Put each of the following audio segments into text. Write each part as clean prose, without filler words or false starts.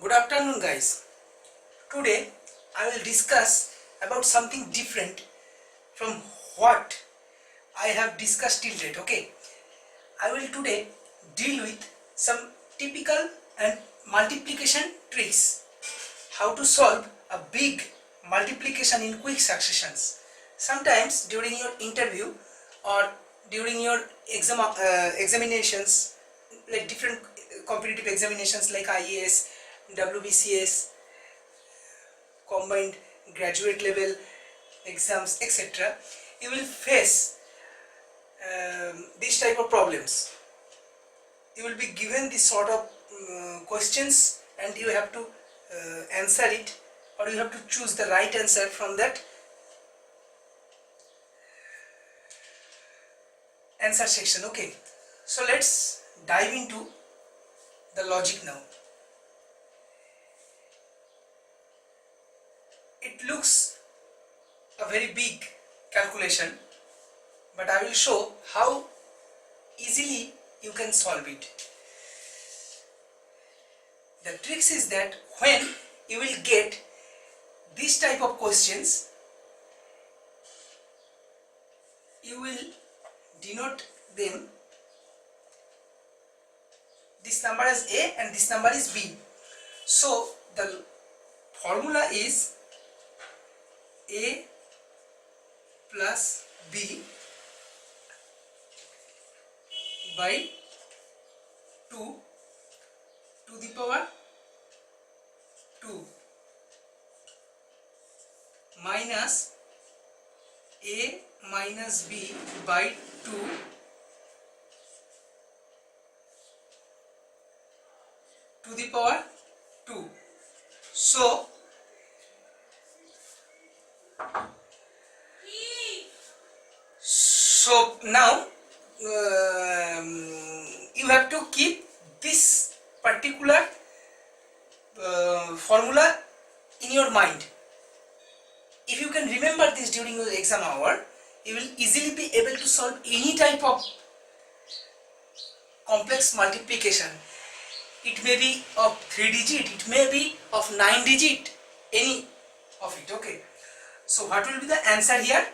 Good afternoon, guys. Today I will discuss about something different from what I have discussed till date. Okay, I will today deal with some typical and multiplication tricks. How to solve a big multiplication in quick successions. Sometimes during your interview or during your examinations, like different competitive examinations like IAS, WBCS, combined graduate level exams, etc., you will face these type of problems. You will be given this sort of questions and you have to answer it, or you have to choose the right answer from that answer section. Okay, so let's dive into the logic now. It looks a very big calculation, but I will show how easily you can solve it. The trick is that when you will get this type of questions, you will denote them, this number as A and this number is B. So the formula is A plus B by 2 to the power 2 minus A minus B by 2 to the power 2. So now you have to keep this particular formula in your mind. If you can remember this during your exam hour, you will easily be able to solve any type of complex multiplication. It may be of 3 digit, it may be of 9 digit, any of it. Okay, so what will be the answer here?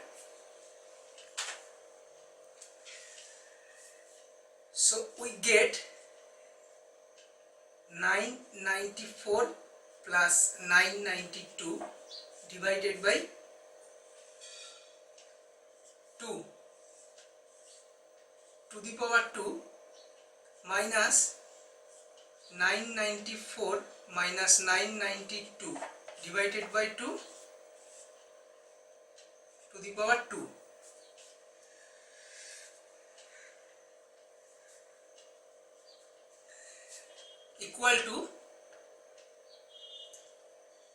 So we get 994 plus 992 divided by 2 to the power 2 minus 994 minus 992 divided by 2 to the power 2. Equal to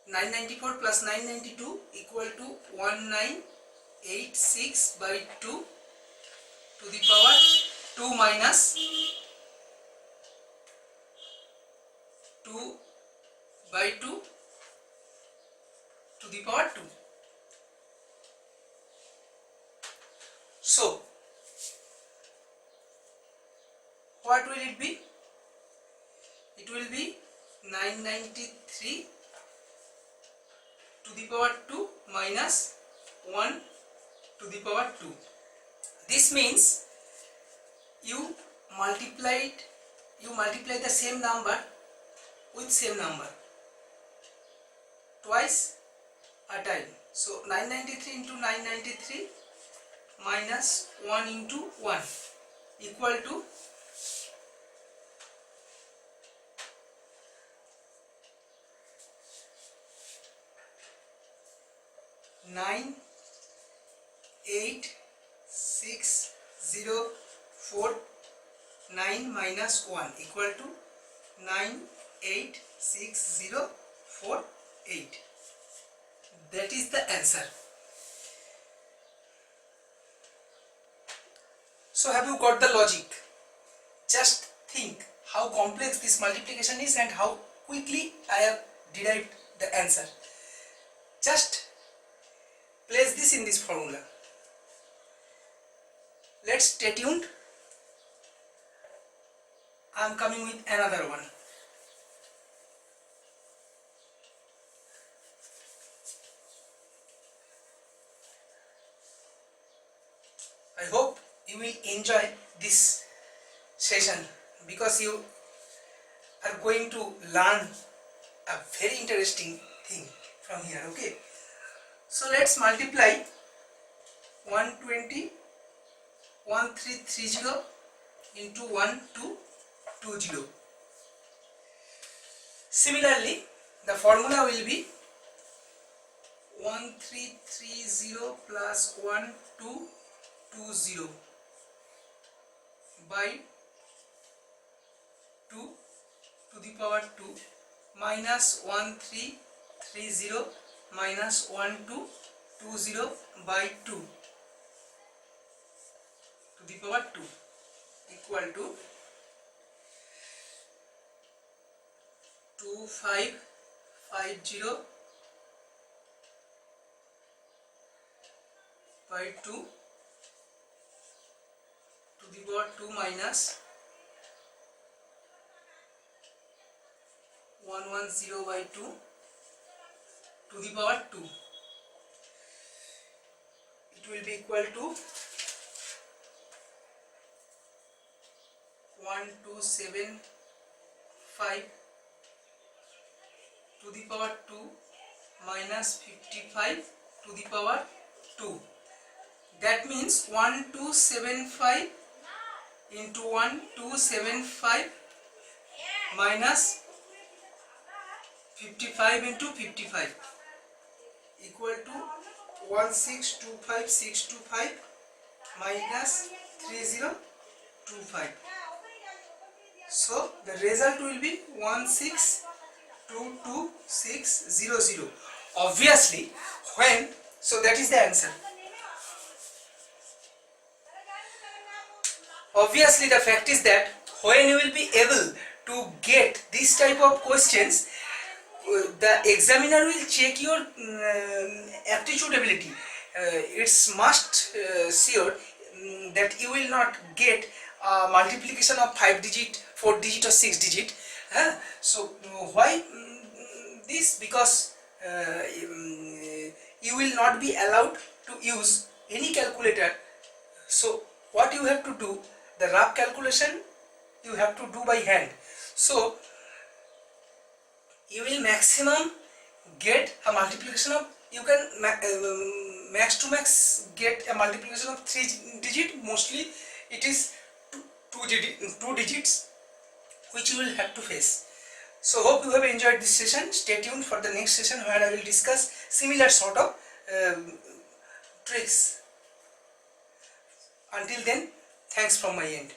994 plus 992 equal to 1986 by 2 to the power 2 minus 2 by 2 to the power 2. So what will it be? It will be 993 to the power 2 minus 1 to the power 2. This means you multiply the same number with same number twice a time. So 993 into 993 minus 1 into 1 equal to 98604 minus 1 equal to 98608. That is the answer. So have you got the logic? Just think how complex this multiplication is and how quickly I have derived the answer. Just place this in this formula. Let's stay tuned. I am coming with another one. I hope you will enjoy this session because you are going to learn a very interesting thing from here. Okay, so let's multiply 120 1330 into 1220. Similarly, the formula will be 1330 plus 1220 by 2 to the power 2 minus 1330 minus 1220 by 2 to the power 2 equal to 2550 by 2 to the power 2 minus 110 by 2 to the power 2. It will be equal to 1275 to the power 2 minus 55 to the power 2. That means 1275 into 1275 minus 55 into 55 equal to 1625625 minus 3025. So the result will be 16222600. Obviously, when, so that is the answer. Obviously, the fact is that when you will be able to get this type of questions, the examiner will check your aptitude ability. It's must sure that you will not get multiplication of 5 digit, 4 digit or 6 digit. So why this? Because you will not be allowed to use any calculator. So what you have to do, the rough calculation you have to do by hand. So you will maximum get a multiplication of, you can max to max get a multiplication of 3 digit. Mostly it is 2 digits which you will have to face. So hope you have enjoyed this session. Stay tuned for the next session where I will discuss similar sort of tricks. Until then, thanks from my end.